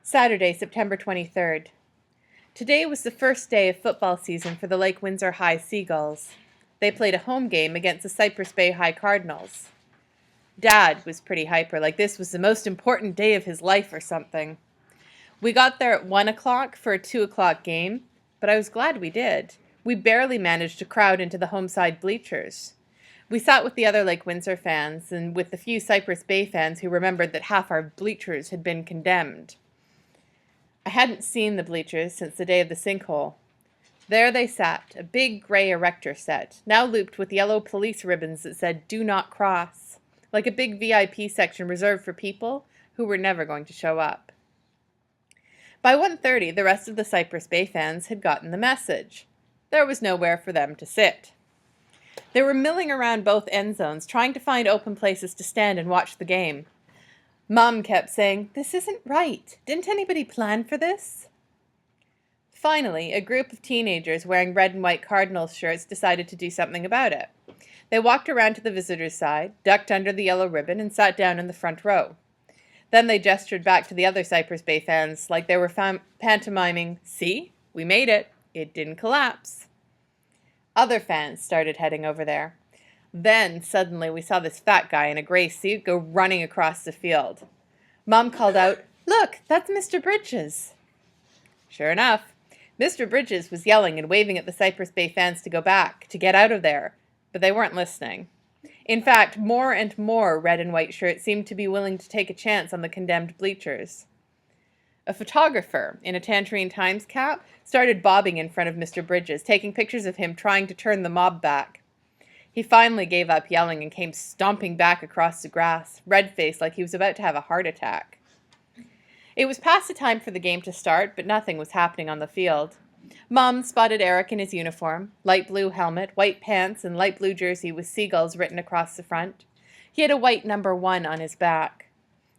Saturday, September 23rd. Today was the first day of football season for the Lake Windsor High Seagulls. They played a home game against the Cypress Bay High Cardinals. Dad was pretty hyper, like this was the most important day of his life or something. We got there at 1 o'clock for a 2 o'clock game, but I was glad we did. We barely managed to crowd into the home side bleachers. We sat with the other Lake Windsor fans and with the few Cypress Bay fans who remembered that half our bleachers had been condemned. I hadn't seen the bleachers since the day of the sinkhole. There they sat, a big gray erector set, now looped with yellow police ribbons that said, "Do not cross," like a big VIP section reserved for people who were never going to show up. By 1:30, the rest of the Cypress Bay fans had gotten the message. There was nowhere for them to sit. They were milling around both end zones, trying to find open places to stand and watch the game. Mom kept saying, "This isn't right. Didn't anybody plan for this?" Finally, a group of teenagers wearing red and white Cardinals shirts decided to do something about it. They walked around to the visitors' side, ducked under the yellow ribbon, and sat down in the front row. Then they gestured back to the other Cypress Bay fans like they were pantomiming, "See? We made it. It didn't collapse." Other fans started heading over there. Then, suddenly, we saw this fat guy in a gray suit go running across the field. Mom called out, "Look, that's Mr. Bridges." Sure enough, Mr. Bridges was yelling and waving at the Cypress Bay fans to go back, to get out of there, but they weren't listening. In fact, more and more red and white shirts seemed to be willing to take a chance on the condemned bleachers. A photographer in a Tangerine Times cap started bobbing in front of Mr. Bridges, taking pictures of him trying to turn the mob back. He finally gave up yelling and came stomping back across the grass, red-faced like he was about to have a heart attack. It was past the time for the game to start, but nothing was happening on the field. Mom spotted Eric in his uniform, light blue helmet, white pants, and light blue jersey with seagulls written across the front. He had a white number 1 on his back.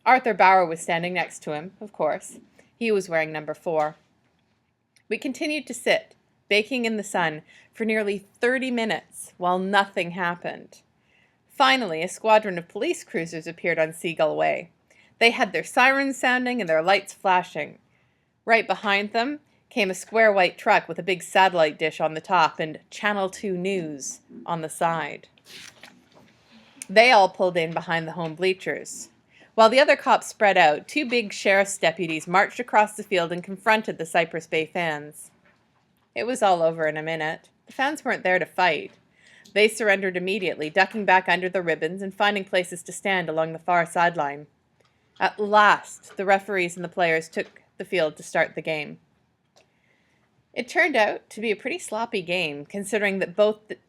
Arthur Bauer was standing next to him, of course. He was wearing number 4. We continued to sit, baking in the sun, for nearly 30 minutes while nothing happened. Finally, a squadron of police cruisers appeared on Seagull Way. They had their sirens sounding and their lights flashing. Right behind them came a square white truck with a big satellite dish on the top and Channel 2 News on the side. They all pulled in behind the home bleachers. While the other cops spread out, 2 big sheriff's deputies marched across the field and confronted the Cypress Bay fans. It was all over in a minute. The fans weren't there to fight. They surrendered immediately, ducking back under the ribbons and finding places to stand along the far sideline. At last, the referees and the players took the field to start the game. It turned out to be a pretty sloppy game, considering that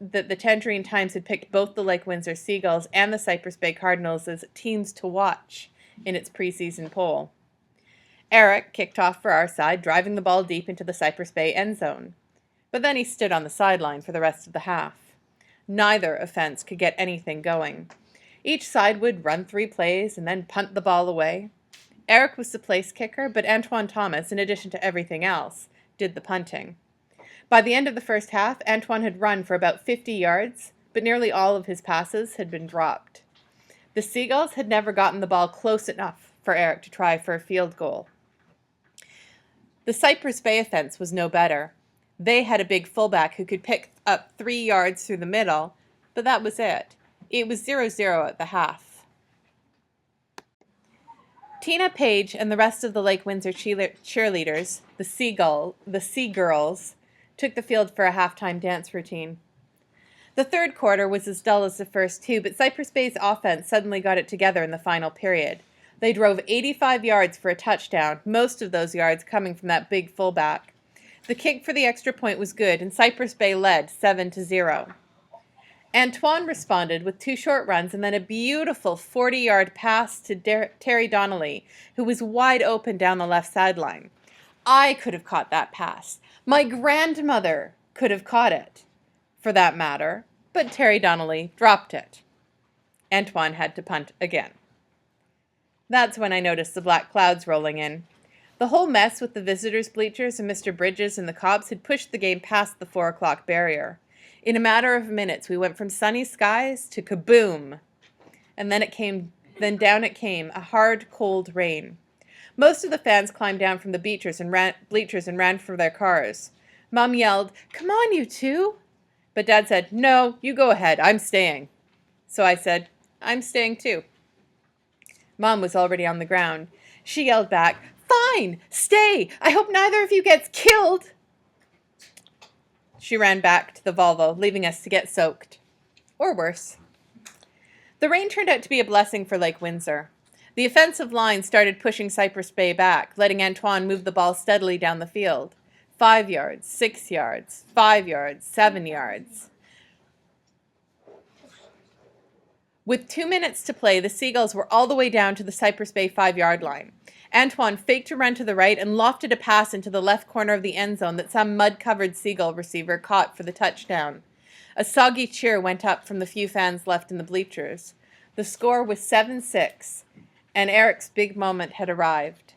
the Tangerine Times had picked both the Lake Windsor Seagulls and the Cypress Bay Cardinals as teams to watch in its preseason poll. Eric kicked off for our side, driving the ball deep into the Cypress Bay end zone. But then he stood on the sideline for the rest of the half. Neither offense could get anything going. Each side would run 3 plays and then punt the ball away. Eric was the place kicker, but Antoine Thomas, in addition to everything else, did the punting. By the end of the first half, Antoine had run for about 50 yards, but nearly all of his passes had been dropped. The Seagulls had never gotten the ball close enough for Eric to try for a field goal. The Cypress Bay offense was no better. They had a big fullback who could pick up 3 yards through the middle, but that was it. It was 0-0 at the half. Tina Page and the rest of the Lake Windsor cheerleaders, the Sea Girls, took the field for a halftime dance routine. The third quarter was as dull as the first 2, but Cypress Bay's offense suddenly got it together in the final period. They drove 85 yards for a touchdown, most of those yards coming from that big fullback. The kick for the extra point was good, and Cypress Bay led 7-0. Antoine responded with 2 short runs and then a beautiful 40-yard pass to Terry Donnelly, who was wide open down the left sideline. I could have caught that pass. My grandmother could have caught it, for that matter, but Terry Donnelly dropped it. Antoine had to punt again. That's when I noticed the black clouds rolling in. The whole mess with the visitors' bleachers and Mr. Bridges and the cops had pushed the game past the 4 o'clock barrier. In a matter of minutes, we went from sunny skies to kaboom. And then down it came, a hard, cold rain. Most of the fans climbed down from the bleachers and ran for their cars. Mom yelled, "Come on, you two!" But Dad said, "No, you go ahead. I'm staying." So I said, "I'm staying too." Mom was already on the ground. She yelled back, "Fine, stay. I hope neither of you gets killed." She ran back to the Volvo, leaving us to get soaked. Or worse. The rain turned out to be a blessing for Lake Windsor. The offensive line started pushing Cypress Bay back, letting Antoine move the ball steadily down the field. 5 yards, 6 yards, 5 yards, 7 yards. With 2 minutes to play, the Seagulls were all the way down to the Cypress Bay 5-yard line. Antoine faked a run to the right and lofted a pass into the left corner of the end zone that some mud-covered Seagull receiver caught for the touchdown. A soggy cheer went up from the few fans left in the bleachers. The score was 7-6, and Eric's big moment had arrived.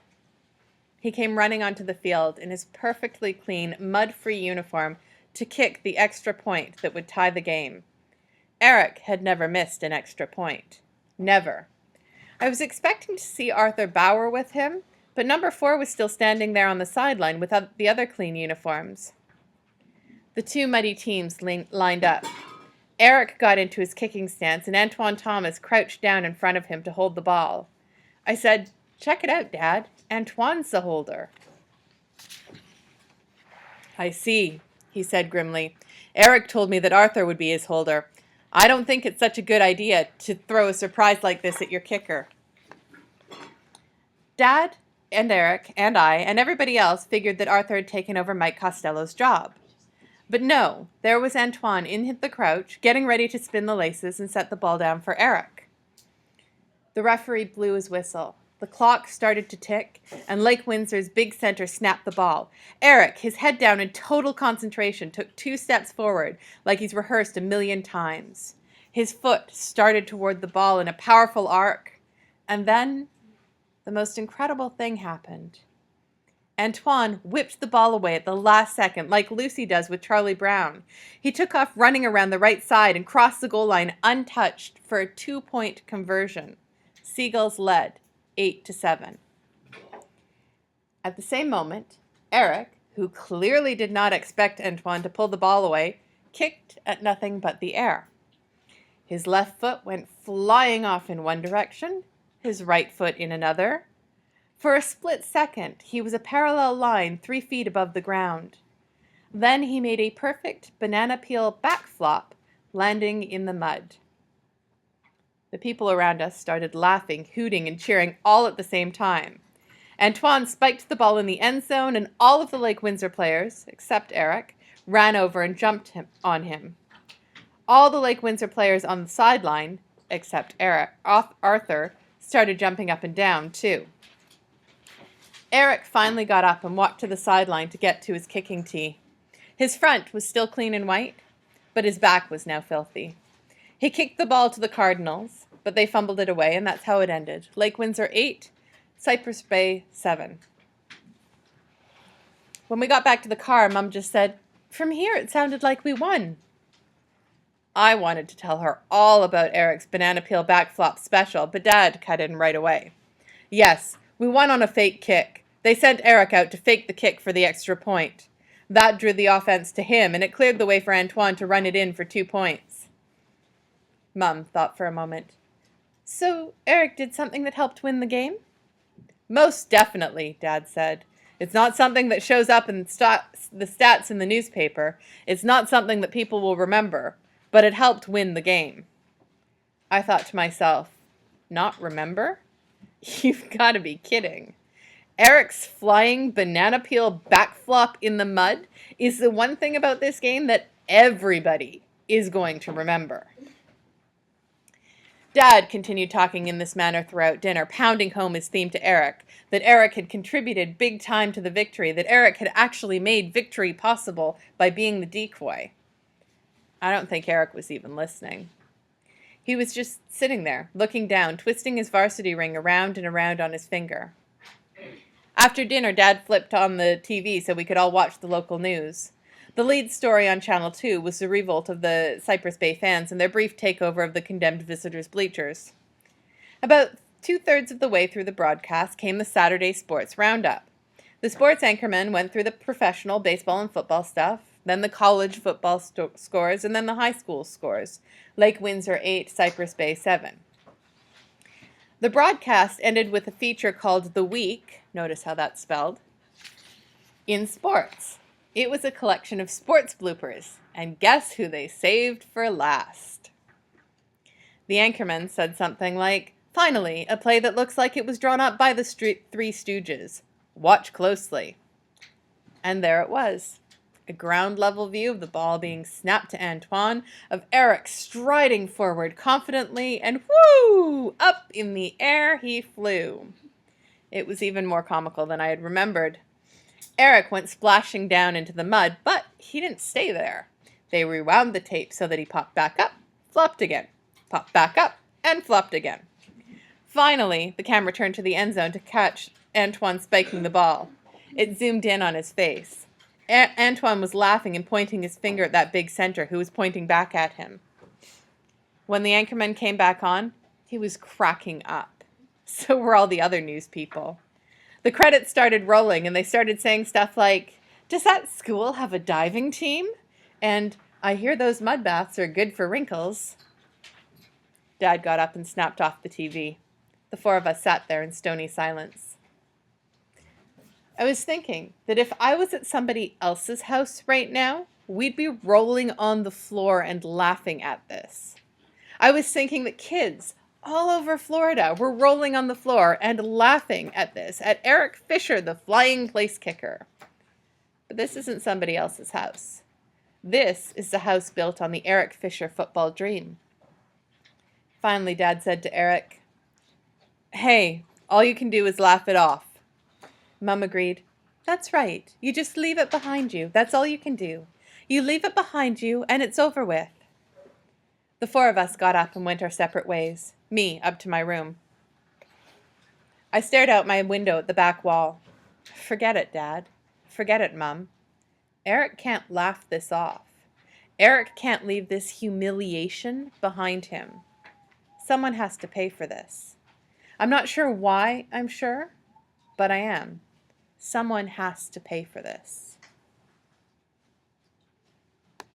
He came running onto the field in his perfectly clean, mud-free uniform to kick the extra point that would tie the game. Eric had never missed an extra point. Never. I was expecting to see Arthur Bauer with him, but number 4 was still standing there on the sideline with the other clean uniforms. The two muddy teams lined up. Eric got into his kicking stance, and Antoine Thomas crouched down in front of him to hold the ball. I said, "Check it out, Dad. Antoine's the holder." "I see," he said grimly. "Eric told me that Arthur would be his holder. I don't think it's such a good idea to throw a surprise like this at your kicker." Dad and Eric and I and everybody else figured that Arthur had taken over Mike Costello's job. But no, there was Antoine in the crouch, getting ready to spin the laces and set the ball down for Eric. The referee blew his whistle. The clock started to tick, and Lake Windsor's big center snapped the ball. Eric, his head down in total concentration, took 2 steps forward, like he's rehearsed a million times. His foot started toward the ball in a powerful arc, and then the most incredible thing happened. Antoine whipped the ball away at the last second, like Lucy does with Charlie Brown. He took off running around the right side and crossed the goal line untouched for a 2-point conversion. Seagulls led 8-7. At the same moment, Eric, who clearly did not expect Antoine to pull the ball away, kicked at nothing but the air. His left foot went flying off in one direction, his right foot in another. For a split second, he was a parallel line 3 feet above the ground. Then he made a perfect banana peel backflop, landing in the mud. The people around us started laughing, hooting, and cheering all at the same time. Antoine spiked the ball in the end zone, and all of the Lake Windsor players, except Eric, ran over and jumped on him. All the Lake Windsor players on the sideline, except Arthur, started jumping up and down, too. Eric finally got up and walked to the sideline to get to his kicking tee. His front was still clean and white, but his back was now filthy. He kicked the ball to the Cardinals, but they fumbled it away, and that's how it ended. Lake Windsor 8, Cypress Bay 7. When we got back to the car, Mom just said, "From here it sounded like we won." I wanted to tell her all about Eric's banana peel backflop special, but Dad cut in right away. "Yes, we won on a fake kick. They sent Eric out to fake the kick for the extra point. That drew the offense to him, and it cleared the way for Antoine to run it in for 2 points." Mum thought for a moment. "So Eric did something that helped win the game?" "Most definitely," Dad said. "It's not something that shows up in the stats in the newspaper. It's not something that people will remember, but it helped win the game." I thought to myself, not remember? You've got to be kidding. Eric's flying banana peel backflop in the mud is the one thing about this game that everybody is going to remember. Dad continued talking in this manner throughout dinner, pounding home his theme to Eric, that Eric had contributed big time to the victory, that Eric had actually made victory possible by being the decoy. I don't think Eric was even listening. He was just sitting there, looking down, twisting his varsity ring around and around on his finger. After dinner, Dad flipped on the TV so we could all watch the local news. The lead story on Channel 2 was the revolt of the Cypress Bay fans and their brief takeover of the condemned visitors' bleachers. About 2/3 of the way through the broadcast came the Saturday Sports Roundup. The sports anchorman went through the professional baseball and football stuff, then the college football scores, and then the high school scores. Lake Windsor 8, Cypress Bay 7. The broadcast ended with a feature called The Week, notice how that's spelled, in sports. It was a collection of sports bloopers, and guess who they saved for last? The anchorman said something like, "Finally, a play that looks like it was drawn up by the Three Stooges. Watch closely." And there it was. A ground-level view of the ball being snapped to Antoine, of Eric striding forward confidently, and whoo! Up in the air he flew. It was even more comical than I had remembered. Eric went splashing down into the mud, but he didn't stay there. They rewound the tape so that he popped back up, flopped again, popped back up, and flopped again. Finally, the camera turned to the end zone to catch Antoine spiking the ball. It zoomed in on his face. Antoine was laughing and pointing his finger at that big center who was pointing back at him. When the anchorman came back on, he was cracking up. So were all the other news people. The credits started rolling and they started saying stuff like, "Does that school have a diving team?" And "I hear those mud baths are good for wrinkles." Dad got up and snapped off the TV. The four of us sat there in stony silence. I was thinking that if I was at somebody else's house right now, we'd be rolling on the floor and laughing at this. I was thinking that kids all over Florida were rolling on the floor and laughing at this, at Eric Fisher, the flying place kicker. But this isn't somebody else's house. This is the house built on the Eric Fisher football dream. Finally, Dad said to Eric, "Hey, all you can do is laugh it off." Mum agreed. "That's right. You just leave it behind you. That's all you can do. You leave it behind you and it's over with." The four of us got up and went our separate ways, me up to my room. I stared out my window at the back wall. Forget it, Dad. Forget it, Mum. Eric can't laugh this off. Eric can't leave this humiliation behind him. Someone has to pay for this. I'm not sure why I'm sure, but I am. Someone has to pay for this.